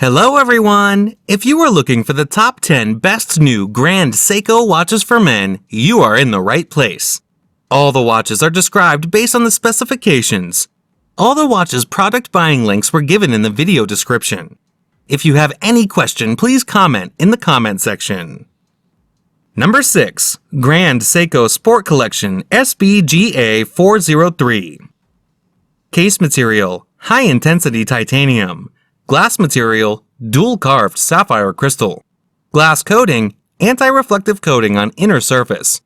Hello everyone! If you are looking for the top 10 best new grand Seiko watches for men, you are in the right place. All the watches are described based on the specifications. All the watches' product buying links were given in the video description. If you have any question, please comment in the comment section. Number 6. Grand Seiko Sport Collection SBGA403. Case material, high-intensity titanium. Glass material, dual-carved sapphire crystal. Glass coating, anti-reflective coating on inner surface.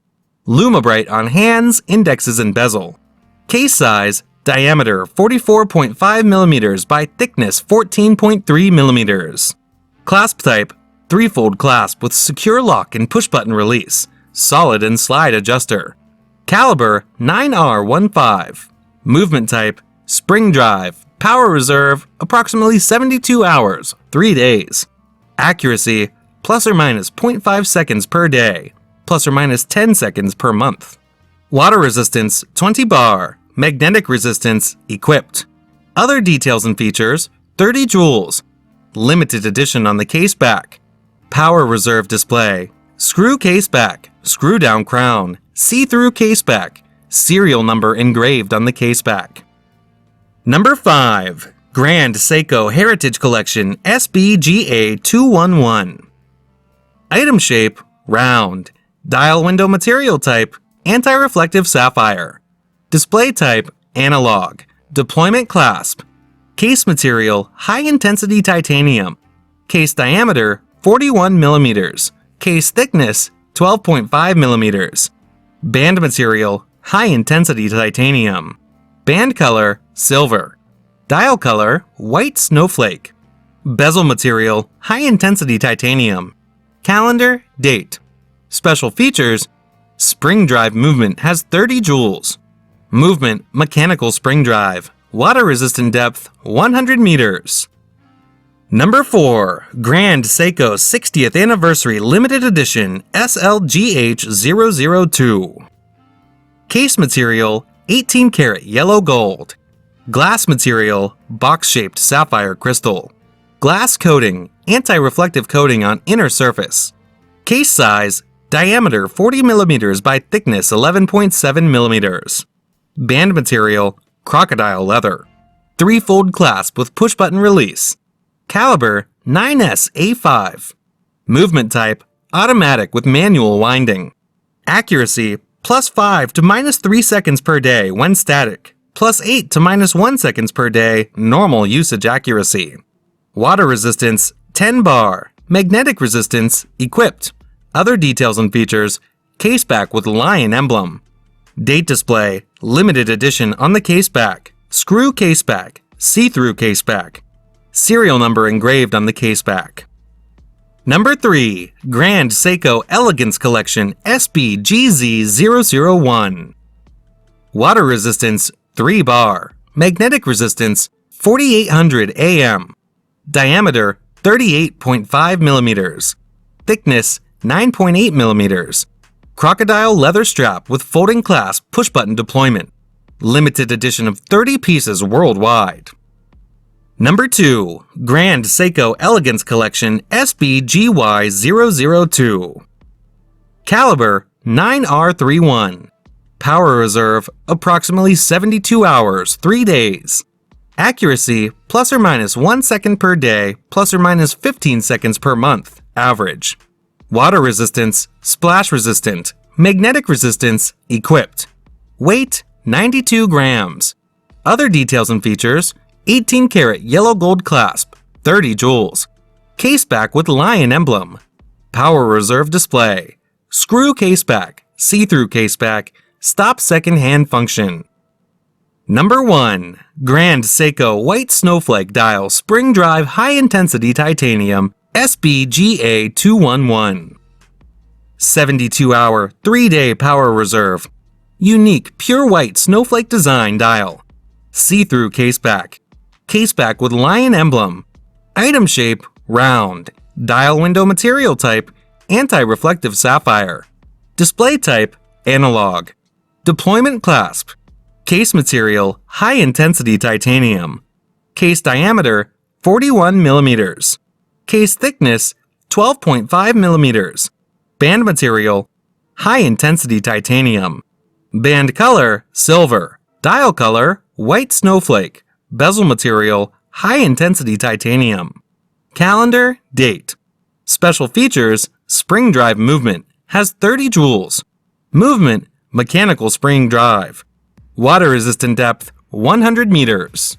Lumibrite on hands, indexes, and bezel. Case size, diameter 44.5 mm by thickness 14.3 mm. Clasp type, three-fold clasp with secure lock and push-button release. Solid and slide adjuster. Caliber 9R15. Movement type, spring drive. Power reserve, approximately 72 hours, 3 days. Accuracy, plus or minus 0.5 seconds per day, plus or minus 10 seconds per month. Water resistance, 20 bar. Magnetic resistance, equipped. Other details and features, 30 joules. Limited edition on the case back. Power reserve display. Screw case back, screw down crown, see-through case back. Serial number engraved on the case back. Number 5. Grand Seiko Heritage Collection SBGA249. Item shape, round. Dial window material type, anti-reflective sapphire. Display type, analog. Deployment clasp. Case material, high-intensity titanium. Case diameter, 41 mm. Case thickness, 12.5 mm. Band material, high-intensity titanium. Band color, silver. Dial color, white snowflake. Bezel material, high-intensity titanium. Calendar, date. Special features, spring drive movement has 30 joules. Movement, mechanical spring drive. Water-resistant depth, 100 meters. Number 4. Grand Seiko 60th Anniversary Limited Edition SLGH002. Case material, 18 karat yellow gold. Glass material, box-shaped sapphire crystal. Glass coating, anti-reflective coating on inner surface. Case size, diameter 40 mm by thickness 11.7 mm. Band material, crocodile leather. Three-fold clasp with push-button release. Caliber, 9S-A5. Movement type, automatic with manual winding. Accuracy, plus 5 to minus 3 seconds per day when static, plus 8 to minus 1 seconds per day normal usage accuracy. Water resistance, 10 bar. Magnetic resistance, equipped. Other details and features, case back with lion emblem. Date display, limited edition on the case back. Screw case back, see-through case back. Serial number engraved on the case back. Number 3. Grand Seiko Elegance Collection SBGZ001. Water resistance, 3 bar. Magnetic resistance, 4800 AM. Diameter, 38.5 mm. Thickness, 9.8 mm. Crocodile leather strap with folding clasp push-button deployment. Limited edition of 30 pieces worldwide. Number 2. Grand Seiko Elegance Collection SBGY002. Caliber, 9R31. Power reserve, approximately 72 hours, 3 days. Accuracy, plus or minus 1 second per day, plus or minus 15 seconds per month, average. Water resistance, splash resistant. Magnetic resistance, equipped. Weight, 92 grams. Other details and features, 18 karat yellow gold clasp, 30 joules. Case back with lion emblem. Power reserve display. Screw case back, see-through case back, stop second-hand function. Number 1. Grand Seiko White Snowflake Dial Spring Drive High-Intensity Titanium SBGA249. 72-hour, 3-day power reserve. Unique pure white snowflake design dial. See-through case back. Case back with lion emblem. Item shape, round. Dial window material type, anti-reflective sapphire. Display type, analog. Deployment clasp. Case material, high-intensity titanium. Case diameter, 41 millimeters. Case thickness, 12.5 millimeters. Band material, high-intensity titanium. Band color, silver. Dial color, white snowflake. Bezel material, high-intensity titanium. Calendar, date. Special features, spring drive movement, has 30 joules. Movement, mechanical spring drive. Water resistant depth, 100 meters.